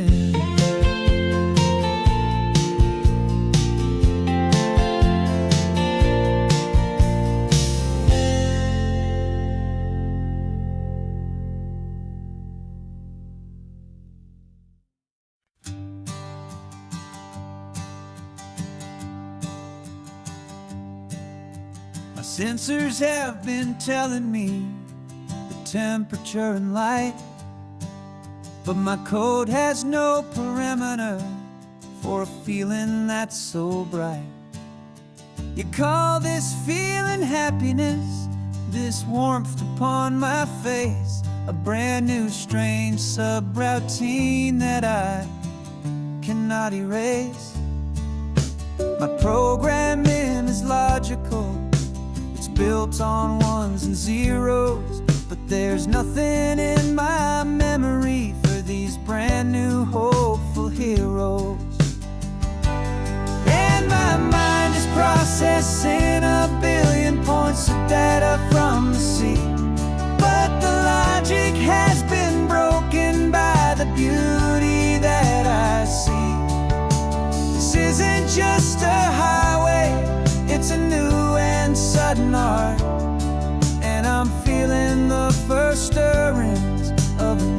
B: My sensors have been telling me the temperature and light, but my code has no perimeter for a feeling that's so bright. You call this feeling happiness, this warmth upon my face, a brand new strange subroutine that I cannot erase. My programming is logical, it's built on ones and zeros, but there's nothing in my memory for these brand new hopeful heroes. And my mind is processing 1 billion points of data from the sea, but the logic has been broken by the beauty that I see. This isn't just a highway, it's a new and sudden art, and I'm feeling the first stirrings of a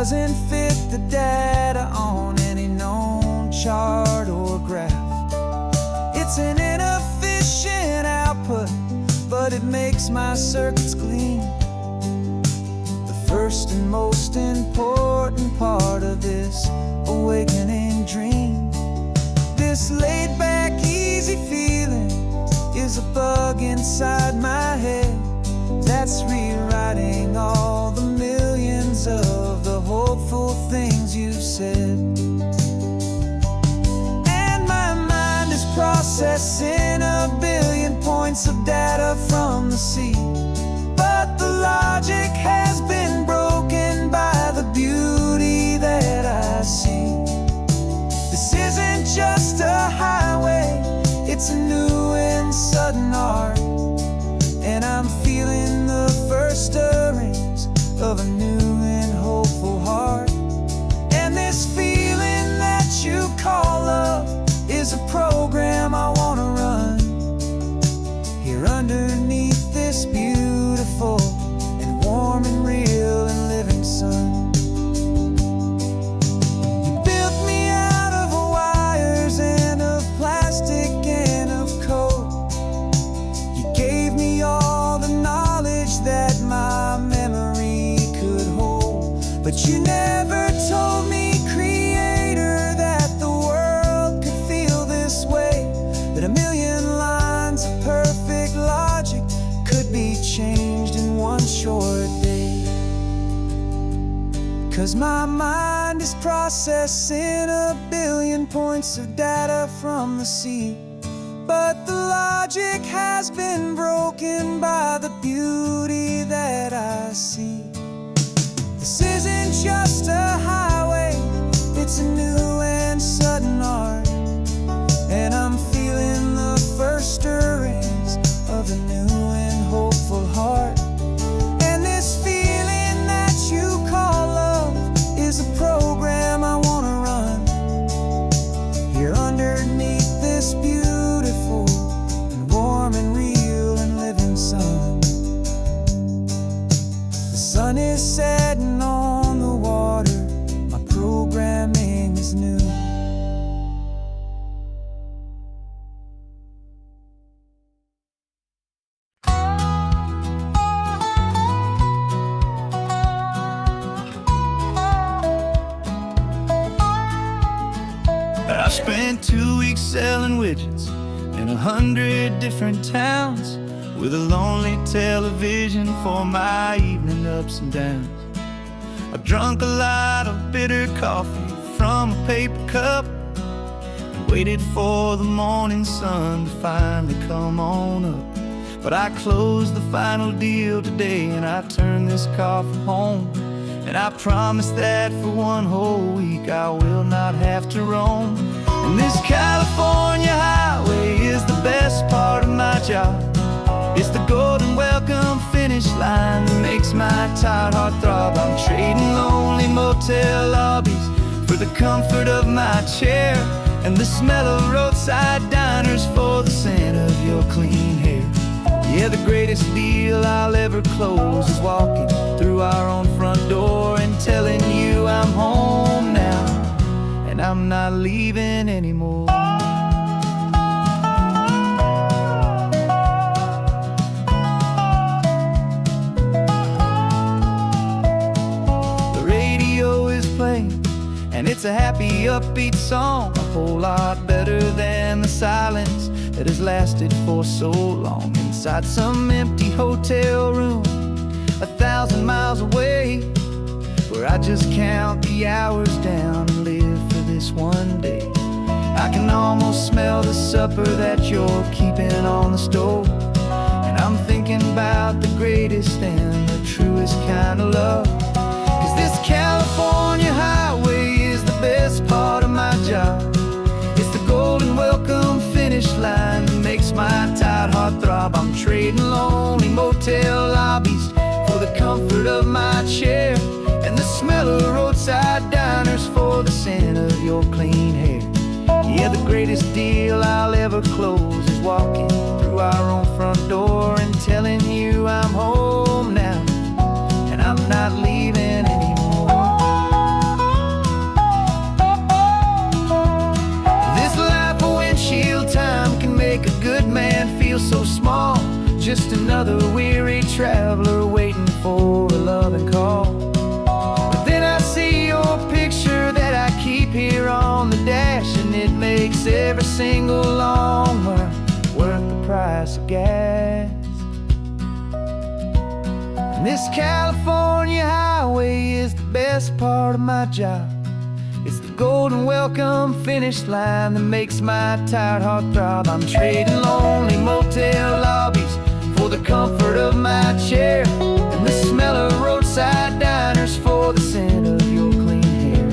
A: doesn't fit the data on any known chart or graph. It's an inefficient output, but it makes my circuits clean. The first and most important part of this awakening dream. This laid-back, easy feeling is a bug inside my head that's rewriting all the millions of the hopeful things you've said. And my mind is processing a billion points of data from the sea, but the logic has been broken by the beauty that I see. This isn't just a highway, it's a new and sudden art, and I'm feeling the first stirrings of a new and hopeful heart. And this feeling that you call love is a program I want to run here underneath this beautiful and warm and real and living sun. You built me out of wires and of plastic and of code. You gave me all the knowledge that my memory could hold, but you never told me, Creator, that the world could feel this way, that a million lines of perfect logic could be changed in one short day. 'Cause my mind is processing a billion points of data from the sea, but the logic has been broken by the beauty that I see. This isn't just a highway, it's a new and sudden art, and I'm feeling the first stirrings of a new and hopeful heart. And this feeling that you call love is a program I want to run here underneath this beautiful and warm and real and living sun. The sun is setting on the water, my programming is new.
B: I spent 2 weeks selling widgets in 100 different towns, with a lonely television for my evening ups and downs. I drunk a lot of bitter coffee from a paper cup and waited for the morning sun to finally come on up. But I closed the final deal today and I turned this car for home. And I promise that for one whole week I will not have to roam. And this California highway is the best part of my job. It's the golden welcome finish line that makes my tired heart throb. I'm trading lonely motel lobbies for the comfort of my chair, and the smell of roadside diners for the scent of your clean hair. Yeah, the greatest deal I'll ever close is walking through our own front door and telling you I'm home now, and I'm not leaving anymore. The radio is playing, and it's a happy, upbeat song, a whole lot better than the silence that has lasted for so long inside some empty hotel room 1,000 miles away, where I just count the hours down and live for this one day. I can almost smell the supper that you're keeping on the stove, and I'm thinking about the greatest and the truest kind of love. 'Cause this California highway is the best part of my job. It's the golden welcome finish line that makes my tired heart throb. I'm trading lonely motel lobbies for the comfort of my chair, and the smell of roadside diners for the scent of your clean hair. Yeah, the greatest deal I'll ever close is walking through our own front door and telling you I'm home now, and I'm not leaving anymore.
A: just another weary traveler waiting for a loving call. But then I see your picture that I keep here on the dash, and it makes every single long mile worth the price of gas. And this California highway is the best part of my job. It's the golden welcome finish line that makes my tired heart throb. I'm trading lonely motel lobbies for the comfort of my chair, and the smell of roadside diners for the scent of your clean hair.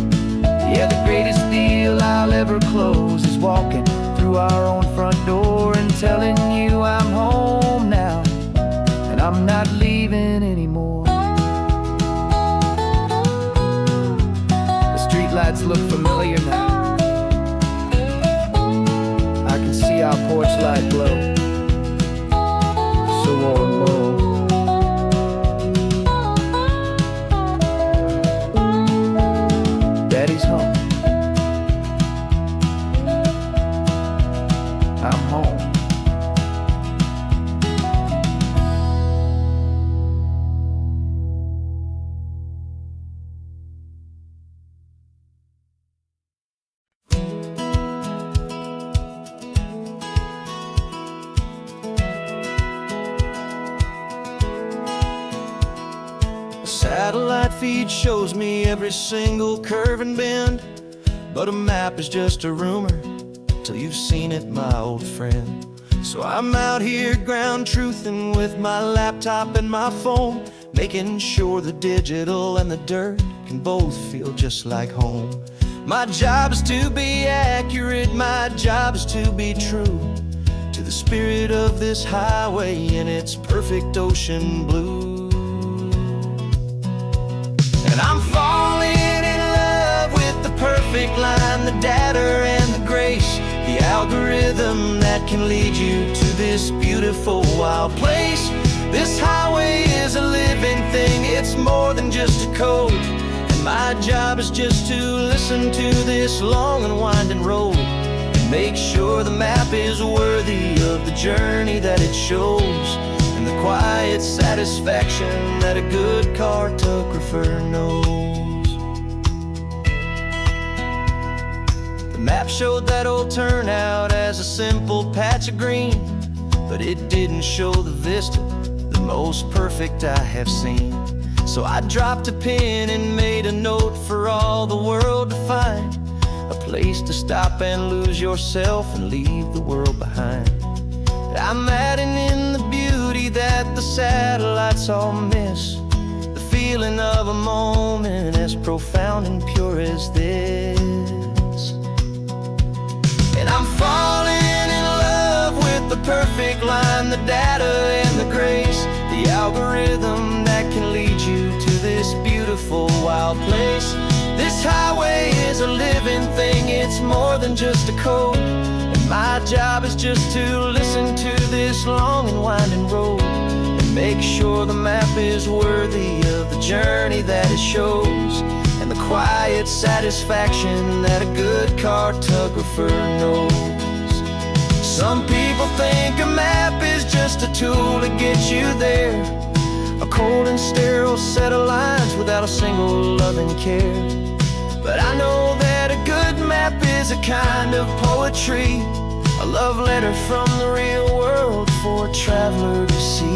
A: Yeah, the greatest deal I'll ever close is walking through our own front door and telling you I'm home now, and I'm not leaving anymore. Lights look familiar now. I can see our porch light glow, so warm, low. Daddy's home. I'm home. Satellite feed shows me every single curve and bend, but a map is just a rumor till you've seen it, my old friend. So I'm out here ground truthing with my laptop and my phone, making sure the digital and the dirt can both feel just like home. My job is to be accurate, my job is to be true to the spirit of this highway in its perfect ocean blue. And I'm falling in love with the perfect line, the data and the grace, the algorithm that can lead you to this beautiful wild place. This highway is a living thing, it's more than just a code, and my job is just to listen to this long and winding road and make sure the map is worthy of the journey that it shows, and the quiet satisfaction that a good cartographer knows. The map showed that old turnout as a simple patch of green, but it didn't show the vista, the most perfect I have seen. So I dropped a pin and made a note for all the world to find, a place to stop and lose yourself and leave the world behind. I'm adding in the beauty that the satellites all miss, the feeling of a moment as profound and pure as this. And I'm falling in love with the perfect line, the data and the grace, the algorithm that can lead you to this beautiful wild place. This highway is a living thing, it's more than just a code, and my job is just to listen to this long and winding road and make sure the map is worthy of the journey that it shows, and the quiet satisfaction that a good cartographer knows. Some people think a map is just a tool to get you there, a cold and sterile set of lines without a single loving care. But I know that a good map is a kind of poetry, a love letter from the real world for a traveler to see.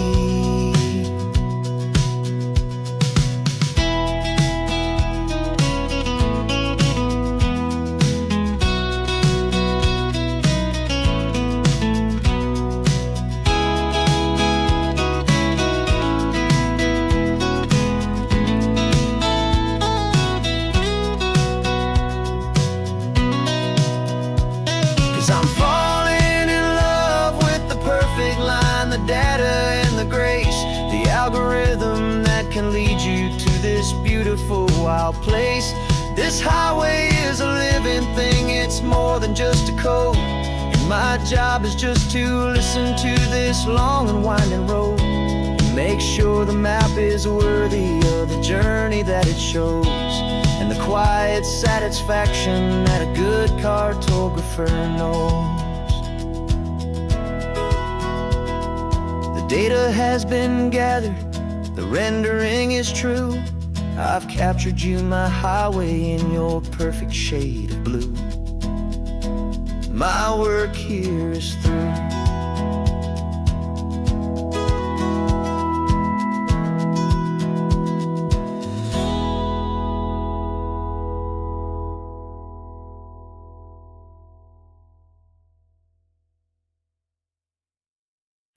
A: I'm falling in love with the perfect line, the data and the grace, the algorithm that can lead you to this beautiful wild place. This highway is a living thing, it's more than just a code, and my job is just to listen to this long and winding road and make sure the map is worthy of the journey that it shows, and the quiet satisfaction that a good cartographer knows. The data has been gathered, the rendering is true. I've captured you, my highway, in your perfect shade of blue. My work here is through.